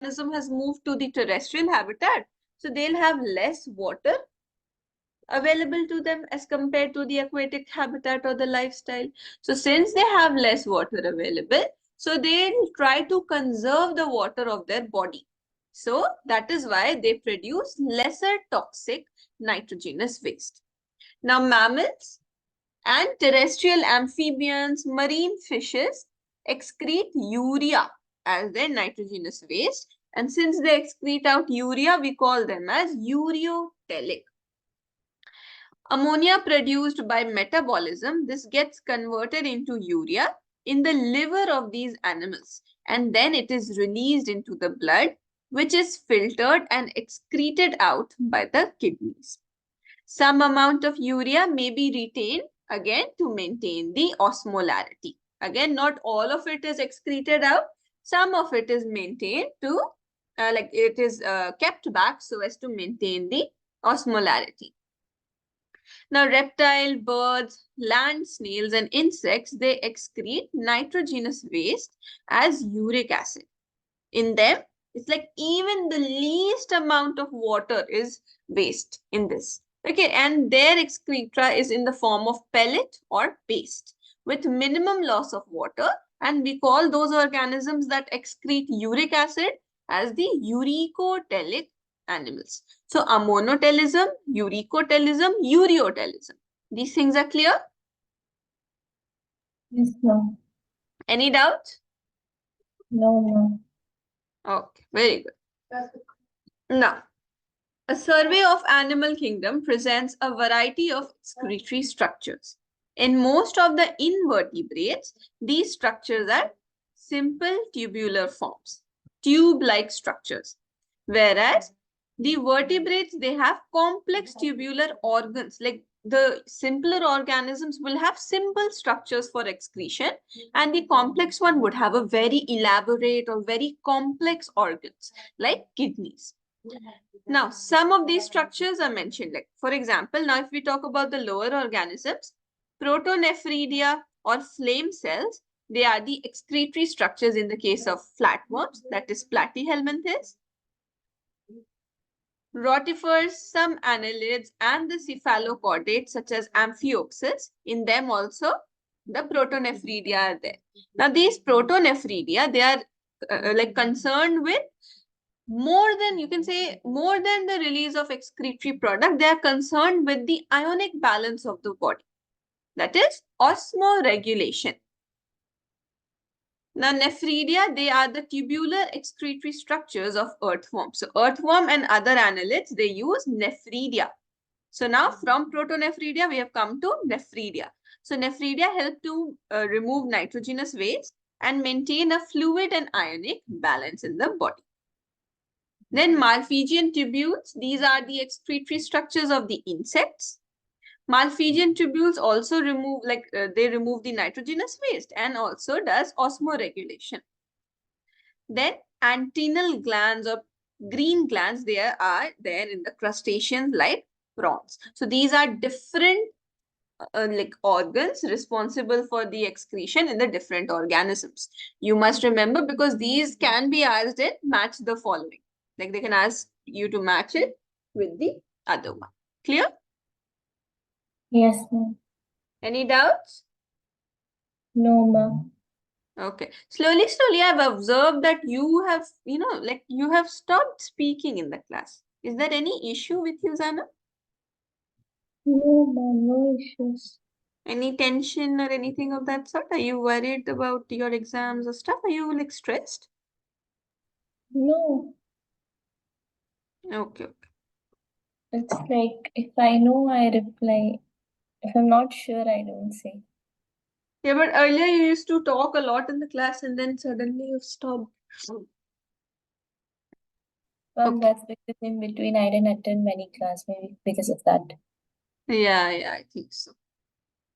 organism has moved to the terrestrial habitat, so they'll have less water available to them as compared to the aquatic habitat or the lifestyle. So since they have less water available, so they'll try to conserve the water of their body. So that is why they produce lesser toxic nitrogenous waste. Now mammals and terrestrial amphibians, marine fishes excrete urea as their nitrogenous waste. And since they excrete out urea, we call them as ureotelic. Ammonia produced by metabolism, this gets converted into urea in the liver of these animals, and then it is released into the blood, which is filtered and excreted out by the kidneys. Some amount of urea may be retained again to maintain the osmolarity. Again, not all of it is excreted out. Some of it is maintained to, like it is kept back so as to maintain the osmolarity. Now, reptile, birds, land snails, and insects, they excrete nitrogenous waste as uric acid. In them, it's like even the least amount of water is waste in this. Okay, and their excreta is in the form of pellet or paste with minimum loss of water, and we call those organisms that excrete uric acid as the uricotelic animals. So ammonotelism, uricotelism, ureotelism. These things are clear? Yes, ma'am. Any doubt? No, ma'am. Okay, very good. Now, a survey of animal kingdom presents a variety of excretory structures. In most of the invertebrates, these structures are simple tubular forms, tube-like structures. Whereas the vertebrates, they have complex tubular organs. Like the simpler organisms will have simple structures for excretion, and the complex one would have a very elaborate or very complex organs like kidneys. Now, some of these structures are mentioned, like, for example, now if we talk about the lower organisms, protonephridia or flame cells, they are the excretory structures in the case of flatworms, that is Platyhelminthes. Rotifers, some annelids, and the cephalochordates such as Amphioxus, in them also the protonephridia are there. Now, these protonephridia, they are like concerned with more than, you can say, more than the release of excretory product, they are concerned with the ionic balance of the body. That is osmoregulation. Now, nephridia, they are the tubular excretory structures of earthworms. So, earthworm and other annelids, they use nephridia. So, now from protonephridia, we have come to nephridia. So, nephridia help to remove nitrogenous waste and maintain a fluid and ionic balance in the body. Then Malpighian tubules, these are the excretory structures of the insects. Malpighian tubules also remove, they remove the nitrogenous waste and also does osmoregulation. Then antennal glands or green glands, there are there in the crustaceans like prawns. So these are different like organs responsible for the excretion in the different organisms. You must remember, because these can be asked in match the following. Like they can ask you to match it with the other one. Clear? Yes, ma'am. Any doubts? No, ma'am. Okay. Slowly, I've observed that you have, like you have stopped speaking in the class. Is there any issue with you, Zana? No, ma'am. No issues. Any tension or anything of that sort? Are you worried about your exams or stuff? Are you like stressed? No. Okay. It's like if I know, I reply. If I'm not sure, I don't say. Yeah, but earlier you used to talk a lot in the class and then suddenly you stopped. Okay. That's because in between I didn't attend many class, maybe because of that. Yeah, I think so.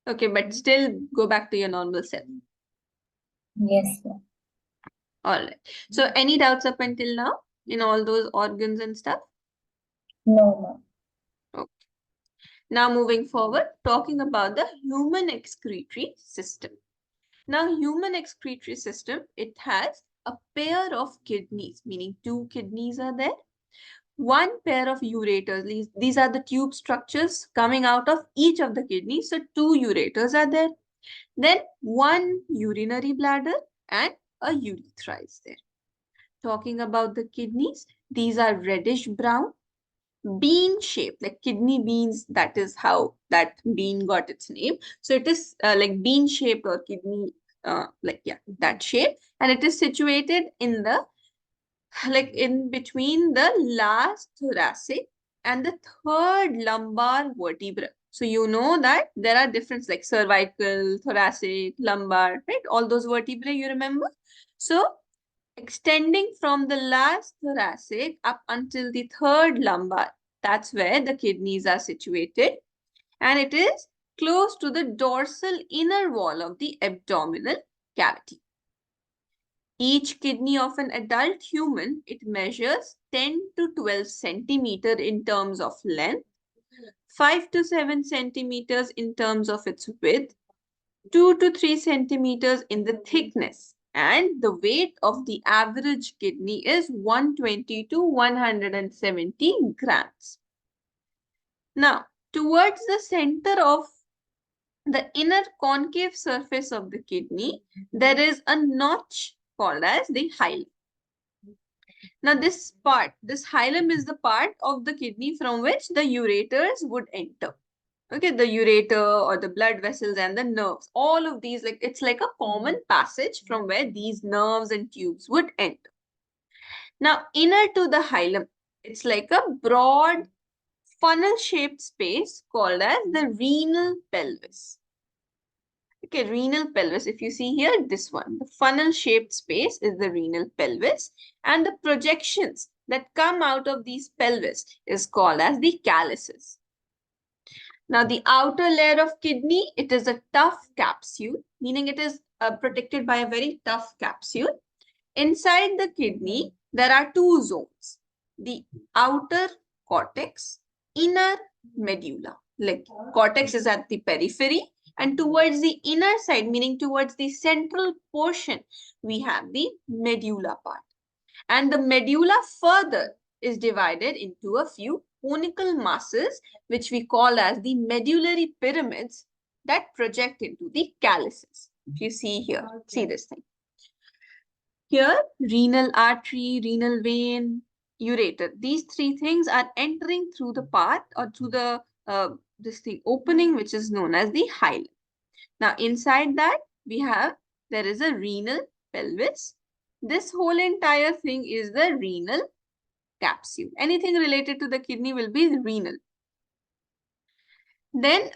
Okay, but still go back to your normal self. Yes, ma'am. All right. So any doubts up until now in all those organs and stuff? No, ma'am. Okay. Now moving forward, talking about the human excretory system. Now, human excretory system, it has a pair of kidneys, meaning two kidneys are there. One pair of ureters, these are the tube structures coming out of each of the kidneys. So two ureters are there. Then one urinary bladder and a urethra is there. Talking about the kidneys, these are reddish brown, bean shaped, like kidney beans. That is how that bean got its name. So it is like bean shaped or kidney, that shape. And it is situated in the, like in between the last thoracic and the third lumbar vertebra. So you know that there are different like cervical, thoracic, lumbar, right? All those vertebrae you remember. So extending from the last thoracic up until the third lumbar, that's where the kidneys are situated. And it is close to the dorsal inner wall of the abdominal cavity. Each kidney of an adult human, it measures 10 to 12 centimeter in terms of length, 5 to 7 centimeters in terms of its width, 2 to 3 centimeters in the thickness, and the weight of the average kidney is 120 to 170 grams. Now, towards the center of the inner concave surface of the kidney, there is a notch called as the hilum. Now this part, this hilum is the part of the kidney from which the ureters would enter. Okay, the ureter or the blood vessels and the nerves, all of these, like it's like a common passage from where these nerves and tubes would enter. Now inner to the hilum, it's like a broad funnel shaped space called as the renal pelvis. Okay, renal pelvis. If you see here, this one, the funnel-shaped space is the renal pelvis, and the projections that come out of these pelvis is called as the calyces. Now, the outer layer of kidney, it is a tough capsule, meaning it is protected by a very tough capsule. Inside the kidney, there are two zones, the outer cortex, inner medulla. Like cortex is at the periphery, and towards the inner side, meaning towards the central portion, we have the medulla part. And the medulla further is divided into a few conical masses, which we call as the medullary pyramids that project into the calyces. If you see here, see this thing. Here, renal artery, renal vein, ureter. These three things are entering through the part or through the this thing opening, which is known as the hilum. Now, inside that, there is a renal pelvis. This whole entire thing is the renal capsule. Anything related to the kidney will be renal. Then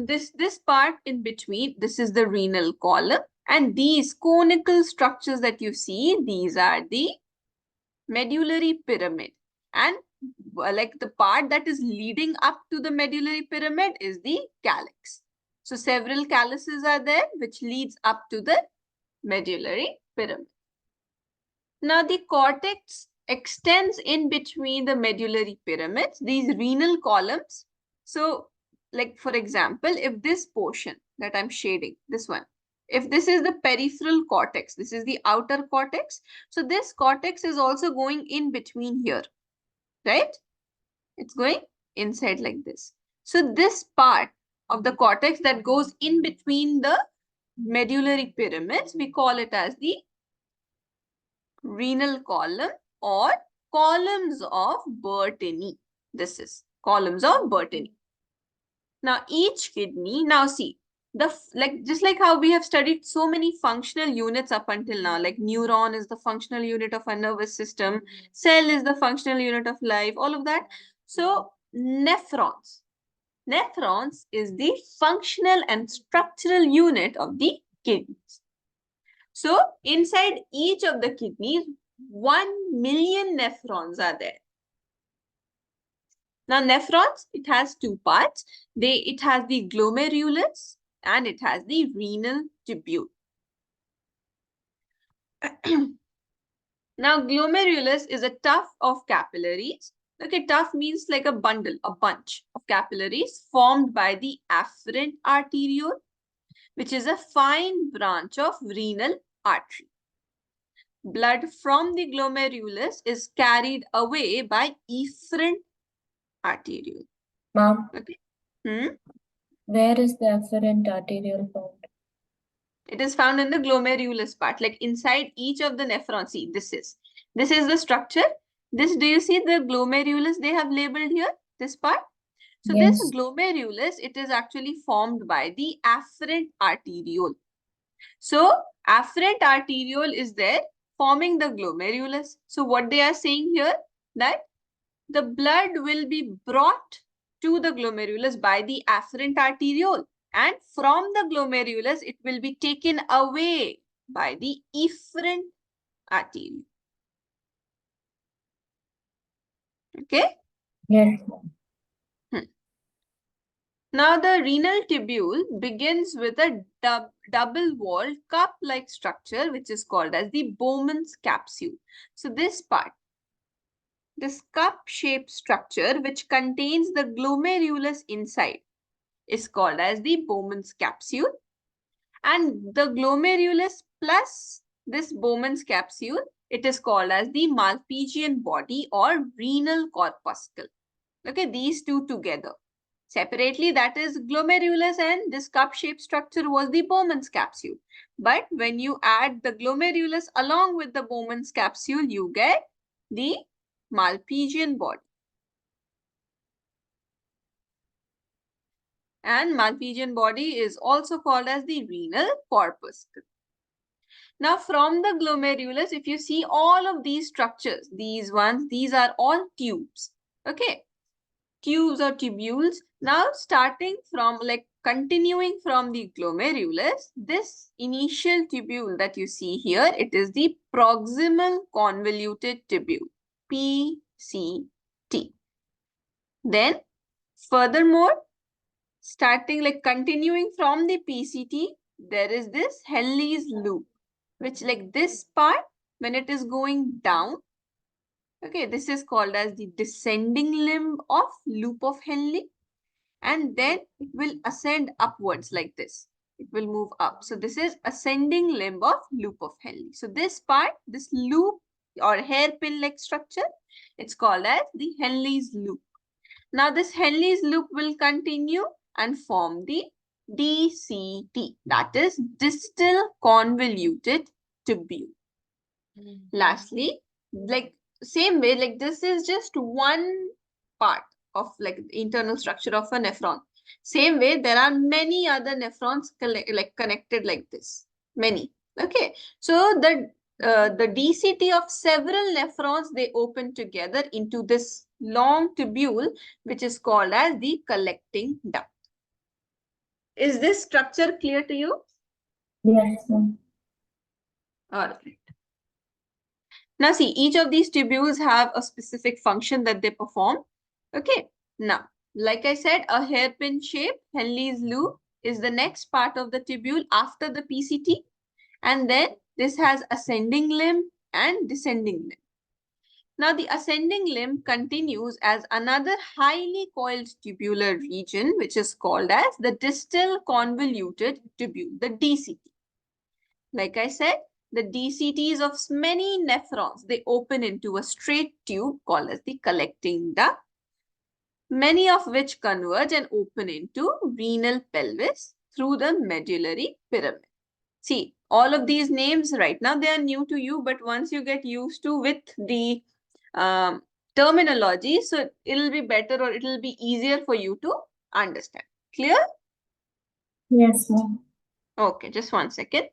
this part in between, this is the renal column. And these conical structures that you see, these are the medullary pyramid. And like the part that is leading up to the medullary pyramid is the calyx. So several calyces are there which leads up to the medullary pyramid. Now the cortex extends in between the medullary pyramids, these renal columns. So like for example, if this portion that I'm shading, this one, if this is the peripheral cortex, this is the outer cortex. So this cortex is also going in between here, right? It's going inside like this. So this part of the cortex that goes in between the medullary pyramids, we call it as the renal column or columns of Bertini. This is columns of Bertini. Now each kidney, now see, just like how we have studied so many functional units up until now, like neuron is the functional unit of our nervous system, cell is the functional unit of life, all of that. So nephrons is the functional and structural unit of the kidneys. So inside each of the kidneys, 1 million nephrons are there. Now nephrons, it has two parts. It has the glomerulus and it has the renal tubule. Now glomerulus is a tuft of capillaries. Okay, tuft means like a bundle, a bunch of capillaries formed by the afferent arteriole, which is a fine branch of renal artery. blood from the glomerulus is carried away by efferent arteriole. Ma'am, Okay. where is the afferent arteriole found? It is found in the glomerulus part, like inside each of the nephrons. See, this is the structure. This, do you see the glomerulus they have labeled here? This part. So this Yes. glomerulus, it is actually formed by the afferent arteriole. So afferent arteriole is there forming the glomerulus. So what they are saying here, that the blood will be brought to the glomerulus by the afferent arteriole, and from the glomerulus it will be taken away by the efferent arteriole. Okay. Yes. Now the renal tubule begins with a double-walled cup-like structure which is called as the Bowman's capsule. So this part, this cup-shaped structure which contains the glomerulus inside, is called as the Bowman's capsule, and the glomerulus plus this Bowman's capsule, it is called as the Malpighian body or renal corpuscle. Okay, these two together. Separately, that is glomerulus, and this cup-shaped structure was the Bowman's capsule. But when you add the glomerulus along with the Bowman's capsule, you get the Malpighian body. And Malpighian body is also called as the renal corpuscle. Now, from the glomerulus, if you see all of these structures, these ones, these are all tubes. Okay, tubes or tubules. Now, starting from, like, continuing from the glomerulus, this initial tubule that you see here, it is the proximal convoluted tubule, PCT. Then, furthermore, starting, like, continuing from the PCT, there is this Henle's loop, which, like, this part, when it is going down, okay, this is called as the descending limb of loop of Henle, and then it will ascend upwards like this. It will move up. So this is ascending limb of loop of Henle. So this part, this loop or hairpin-like structure, it's called as the Henle's loop. Now this Henle's loop will continue and form the DCT, that is distal convoluted tubule. Lastly, like same way, like this is just one part of like internal structure of a nephron. Same way, there are many other nephrons like connected like this. Many. Okay. So the DCT of several nephrons, they open together into this long tubule, which is called as the collecting duct. Is this structure clear to you? Yes, ma'am. All right. Now see, each of these tubules have a specific function that they perform. Okay. Now, like I said, a hairpin shape, Henle's loop, is the next part of the tubule after the PCT. And then this has ascending limb and descending limb. Now, the ascending limb continues as another highly coiled tubular region, which is called as the distal convoluted tubule, the DCT. Like I said, the DCTs of many nephrons, they open into a straight tube called as the collecting duct, many of which converge and open into renal pelvis through the medullary pyramid. See, all of these names right now, they are new to you, but once you get used to with the terminology, so it'll be better or it'll be easier for you to understand. Clear? Yes, ma'am. Okay, just 1 second.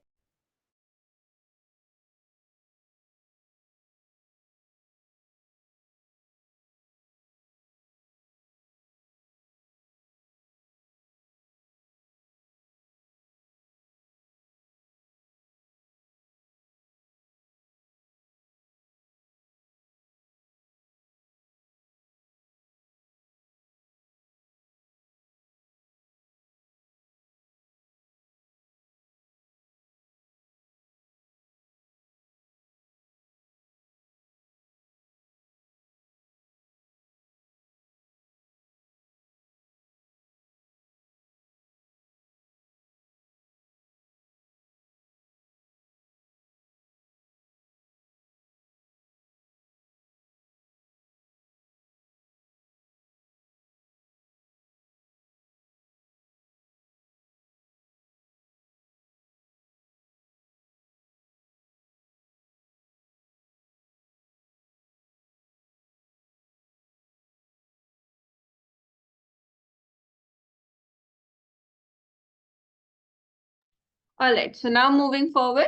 Alright, so now moving forward,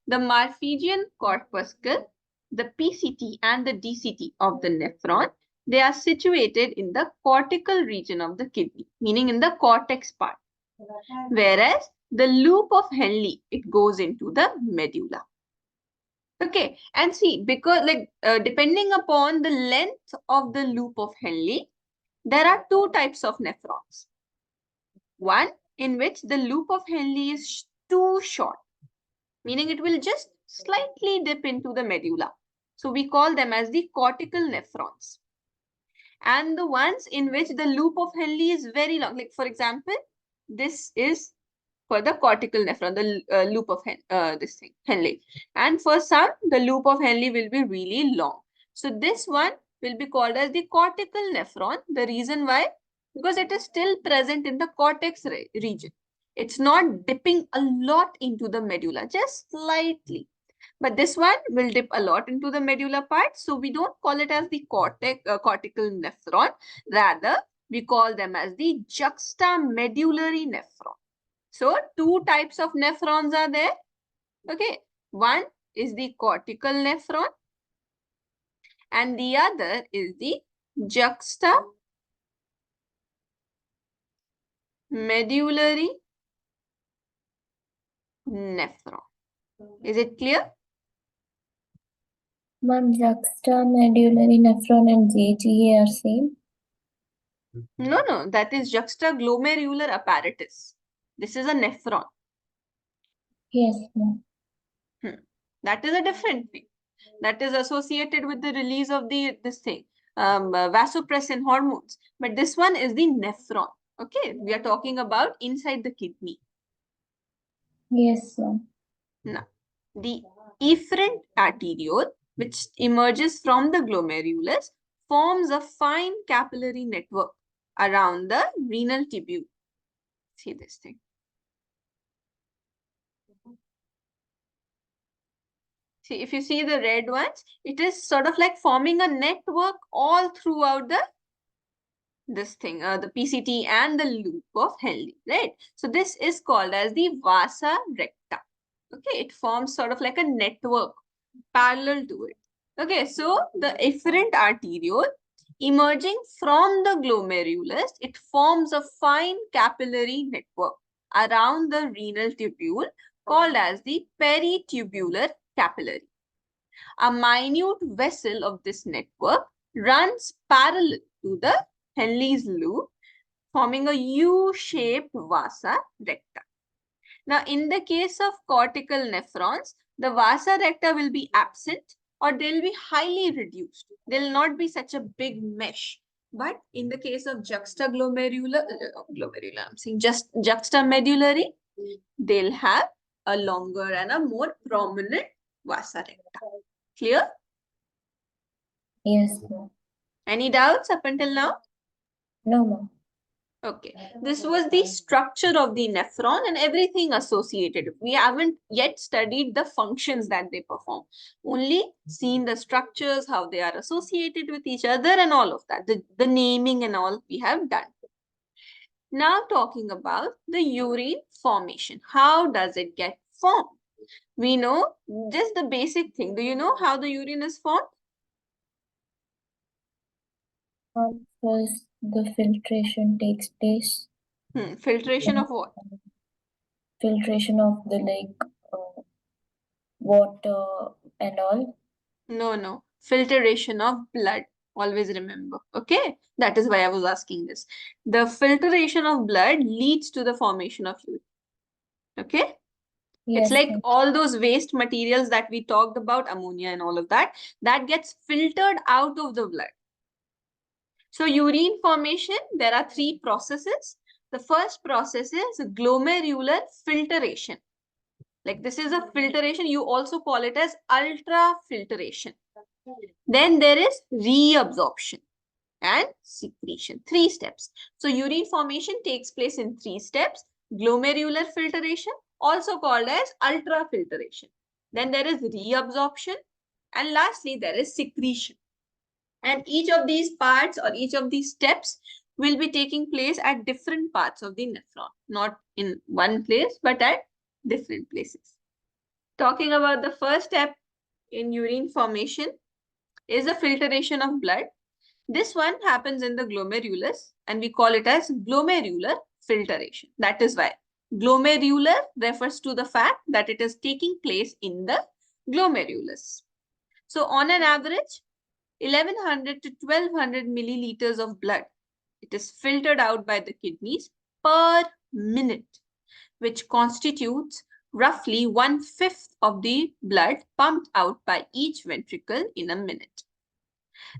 the Marphigian corpuscle, the PCT and the DCT of the nephron, they are situated in the cortical region of the kidney, meaning in the cortex part. Whereas the loop of Henle, it goes into the medulla. Okay, and see, because depending upon the length of the loop of Henle, there are two types of nephrons. One in which the loop of Henle is too short, meaning it will just slightly dip into the medulla. So we call them as the cortical nephrons. And the ones in which the loop of Henle is very long, like for example, this is for the cortical nephron, the loop of Henle. And for some, the loop of Henle will be really long. So this one will be called as the cortical nephron. The reason why? Because it is still present in the cortex region. It's not dipping a lot into the medulla, just slightly. But this one will dip a lot into the medulla part. So we don't call it as the cortical nephron. Rather, we call them as the juxtamedullary nephron. So two types of nephrons are there. Okay. One is the cortical nephron and the other is the juxtamedullary nephron. Is it clear? Ma'am, juxtamedullary nephron and JGA are same? No, that is juxtaglomerular apparatus. This is a nephron. Yes, ma'am. That is a different thing. That is associated with the release of vasopressin hormones. But this one is the nephron. Okay, we are talking about inside the kidney. Yes, ma'am. Now, the efferent arteriole, which emerges from the glomerulus, forms a fine capillary network around the renal tubule. See this thing. See, if you see the red ones, it is sort of like forming a network all throughout the PCT and the loop of Henle, right? So this is called as the vasa recta. Okay, it forms sort of like a network parallel to it. Okay, so the efferent arteriole emerging from the glomerulus, it forms a fine capillary network around the renal tubule called as the peritubular capillary. A minute vessel of this network runs parallel to the Henle's loop, forming a U-shaped vasa recta. Now, in the case of cortical nephrons, the vasa recta will be absent or they'll be highly reduced. They'll not be such a big mesh. But in the case of juxtamedullary, they'll have a longer and a more prominent vasa recta. Clear? Yes, ma'am. Any doubts up until now? No, ma'am. Okay, this was the structure of the nephron and everything associated. We haven't yet studied the functions that they perform. Only seen the structures, how they are associated with each other and all of that. The naming and all we have done. Now talking about the urine formation. How does it get formed? We know just the basic thing. Do you know how the urine is formed? First, the filtration takes place. Filtration of what? Filtration of the water and all. No. Filtration of blood. Always remember. Okay. That is why I was asking this. The filtration of blood leads to the formation of urine. Okay. Yes, It's like ma'am. all those waste materials that we talked about, ammonia and all of that, that gets filtered out of the blood. So urine formation, there are three processes. The first process is glomerular filtration. Like this is a filtration. You also call it as ultrafiltration. Then there is reabsorption and secretion. 3 steps. So urine formation takes place in 3 steps. Glomerular filtration, also called as ultrafiltration. Then there is reabsorption. And lastly, there is secretion. And each of these parts or each of these steps will be taking place at different parts of the nephron. Not in one place, but at different places. Talking about the first step in urine formation is the filtration of blood. This one happens in the glomerulus and we call it as glomerular filtration. That is why glomerular refers to the fact that it is taking place in the glomerulus. So on an average, 1100 to 1200 milliliters of blood, it is filtered out by the kidneys per minute, which constitutes roughly 1/5 of the blood pumped out by each ventricle in a minute.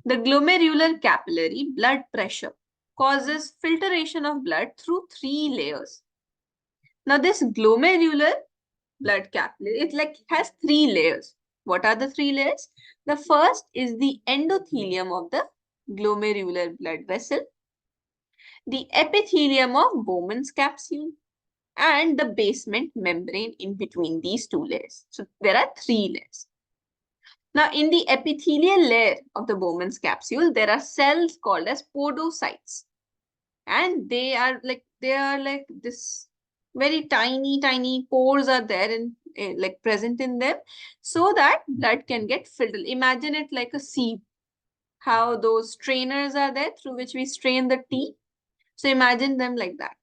The glomerular capillary blood pressure causes filtration of blood through 3 layers. Now, this glomerular blood capillary, it has 3 layers. What are the 3 layers? The first is the endothelium of the glomerular blood vessel, the epithelium of Bowman's capsule, and the basement membrane in between these 2 layers. So there are 3 layers. Now, in the epithelial layer of the Bowman's capsule, there are cells called as podocytes, and they are like this very tiny pores are there and like present in them, so that blood can get filtered. Imagine it like a sieve. How those strainers are there through which we strain the tea. So imagine them like that.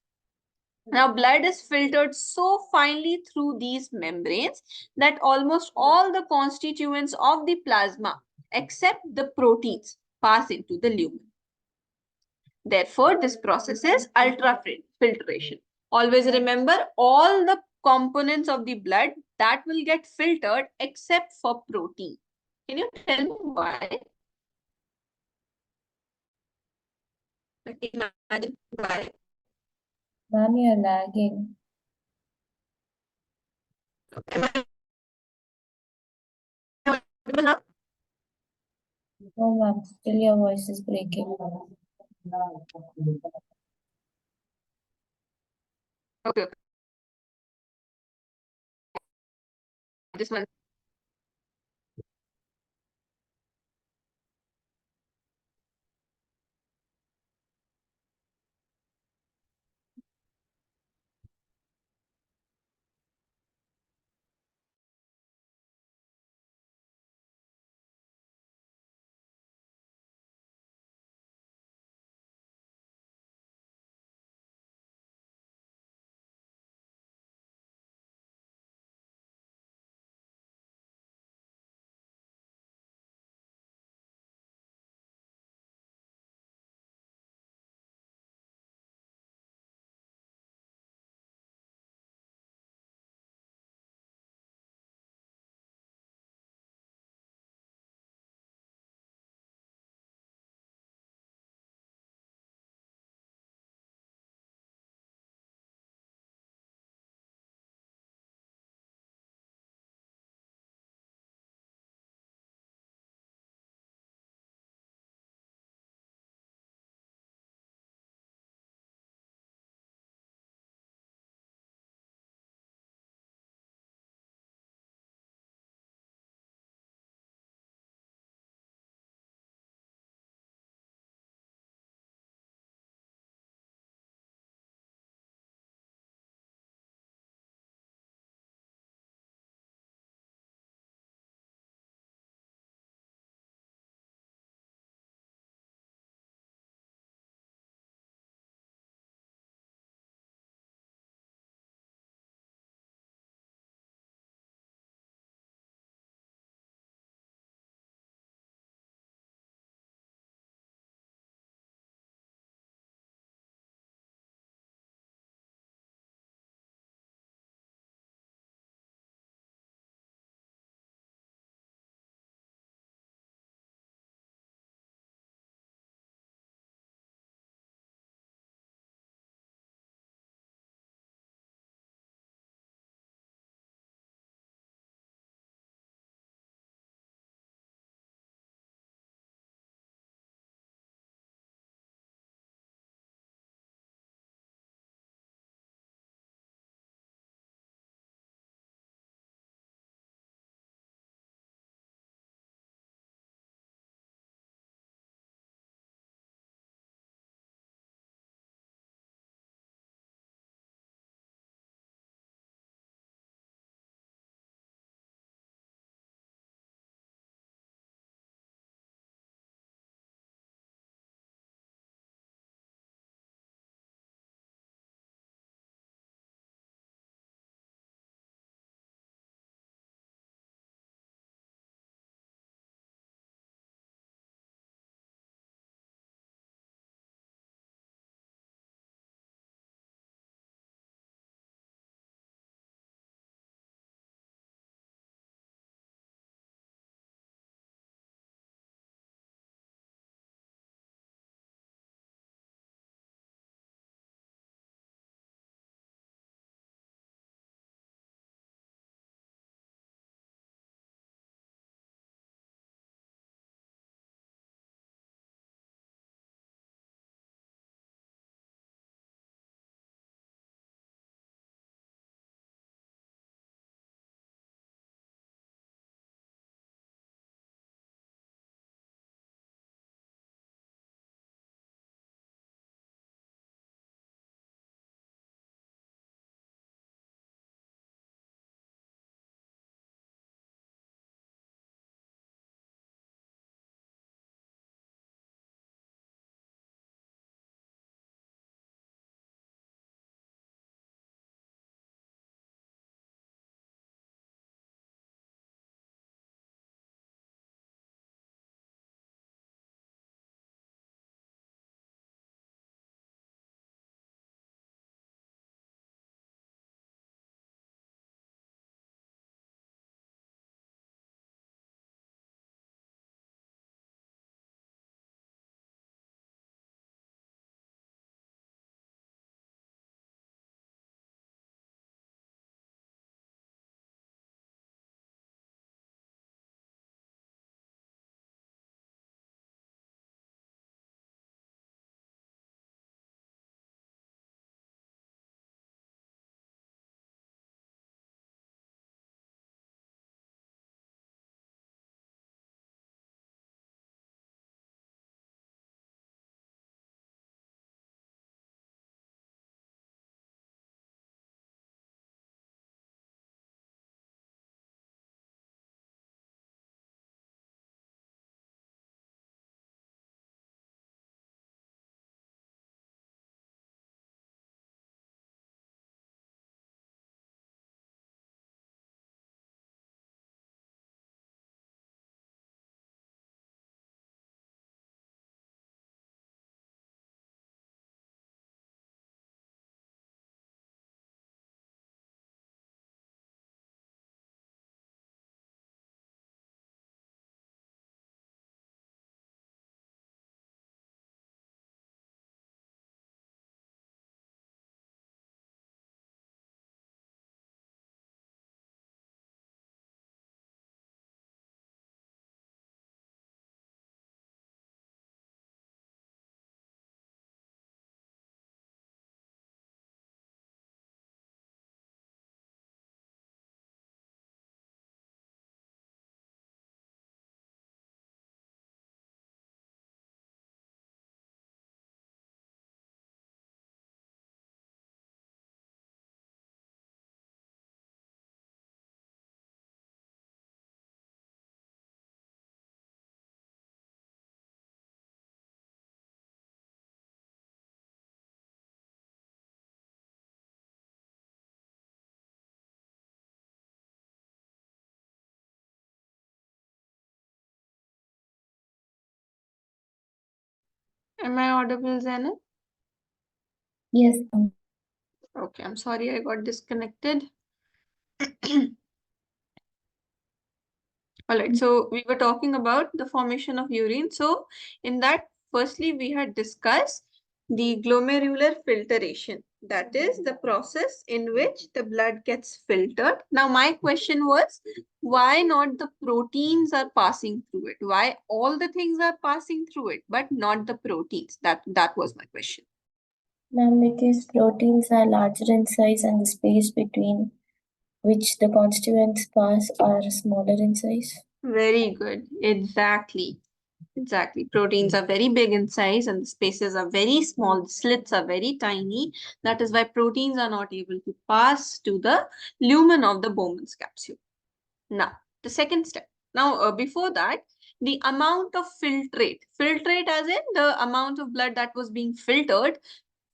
Now, blood is filtered so finely through these membranes that almost all the constituents of the plasma, except the proteins, pass into the lumen. Therefore, this process is ultrafiltration. Always remember, all the components of the blood that will get filtered except for protein. Can you tell me why? Like, imagine why. Ma'am, you're lagging. Am I audible now? No, ma'am, still your voice is breaking. Okay. This one. Am I audible, Zainab? Yes, ma'am. Okay, I'm sorry I got disconnected. All right, so we were talking about the formation of urine. So in that, firstly, we had discussed the glomerular filtration. That is the process in which the blood gets filtered. Now, my question was, why not the proteins are passing through it? Why all the things are passing through it, but not the proteins? That was my question. Ma'am, because proteins are larger in size and the space between which the constituents pass are smaller in size. Very good. Exactly. Exactly. Proteins are very big in size and the spaces are very small. The slits are very tiny. That is why proteins are not able to pass to the lumen of the Bowman's capsule. Now, the second step. Now, before that, the amount of filtrate as in the amount of blood that was being filtered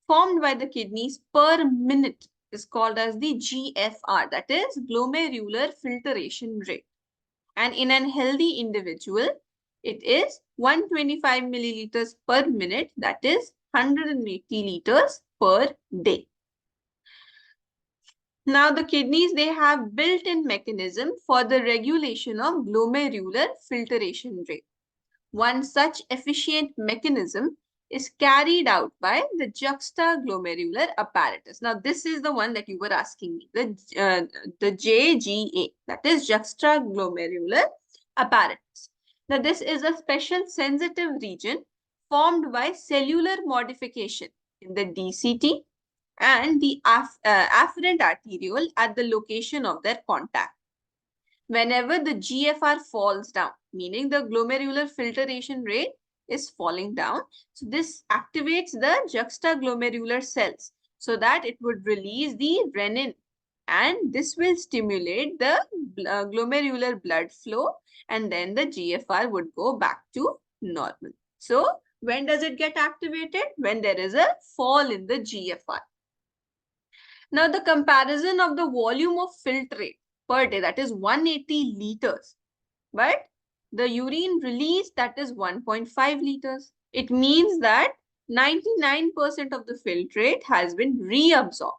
formed by the kidneys per minute is called as the GFR, that is glomerular filtration rate. And in an healthy individual, it is 125 milliliters per minute, that is 180 liters per day. Now, the kidneys, they have built-in mechanism for the regulation of glomerular filtration rate. One such efficient mechanism is carried out by the juxtaglomerular apparatus. Now, this is the one that you were asking me, the JGA, that is juxtaglomerular apparatus. Now, this is a special sensitive region formed by cellular modification in the DCT and the afferent arteriole at the location of their contact. Whenever the GFR falls down, meaning the glomerular filtration rate is falling down, so this activates the juxtaglomerular cells so that it would release the renin, and this will stimulate the glomerular blood flow, and then the GFR would go back to normal. So when does it get activated? When there is a fall in the GFR. Now, the comparison of the volume of filtrate per day, that is 180 liters, but the urine release, that is 1.5 liters. It means that 99% of the filtrate has been reabsorbed.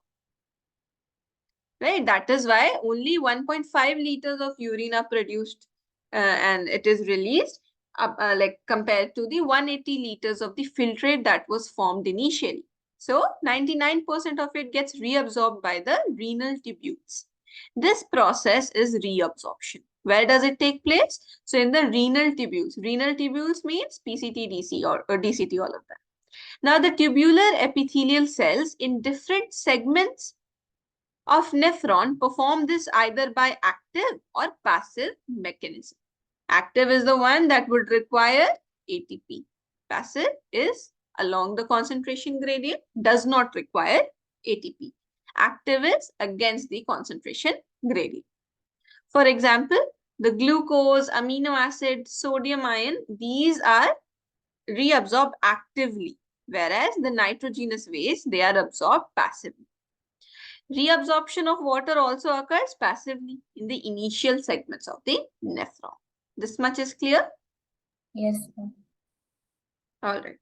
Right? That is why only 1.5 liters of urine are produced and it is released like compared to the 180 liters of the filtrate that was formed initially. So 99% of it gets reabsorbed by the renal tubules. This process is reabsorption. Where does it take place? So in the renal tubules. Renal tubules means PCT, DC or DCT, all of that. Now the tubular epithelial cells in different segments of nephron perform this either by active or passive mechanism. Active is the one that would require ATP. Passive is along the concentration gradient, does not require ATP. Active is against the concentration gradient. For example, the glucose, amino acid, sodium ion, these are reabsorbed actively, whereas the nitrogenous waste, they are absorbed passively. Reabsorption of water also occurs passively in the initial segments of the nephron. This much is clear? Yes, ma'am. All right.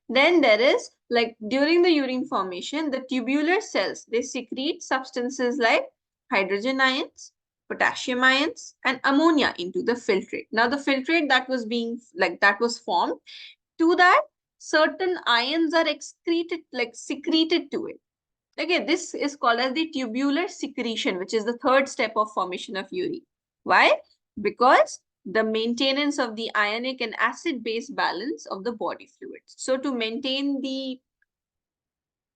Then there is, like during the urine formation, the tubular cells, they secrete substances like hydrogen ions, potassium ions, and ammonia into the filtrate. Now the filtrate that was being, like that was formed, to that certain ions are excreted, like secreted to it. Okay, this is called as the tubular secretion, which is the third step of formation of urine. Why? Because the maintenance of the ionic and acid-base balance of the body fluids. So to maintain the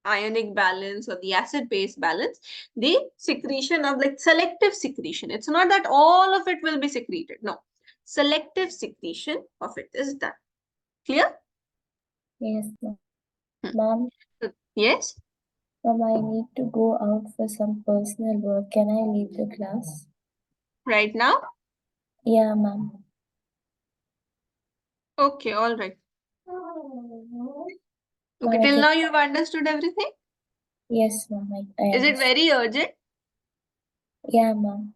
ionic balance or the acid-base balance, the secretion of like selective secretion. It's not that all of it will be secreted. No, selective secretion of it is done. Clear? Yes, ma'am. Hmm. Ma'am, Yes? ma'am, I need to go out for some personal work. Can I leave the class? Right now? Yeah, ma'am. Okay, all right. Okay, Ma'am, I till can. now you've understood everything? Yes, ma'am. I Is it understand. very urgent? Yeah, ma'am.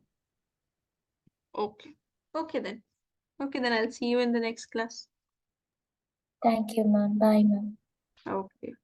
Okay. Okay then. Okay then I'll see you in the next class. Thank you, ma'am. Bye, ma'am. Okay.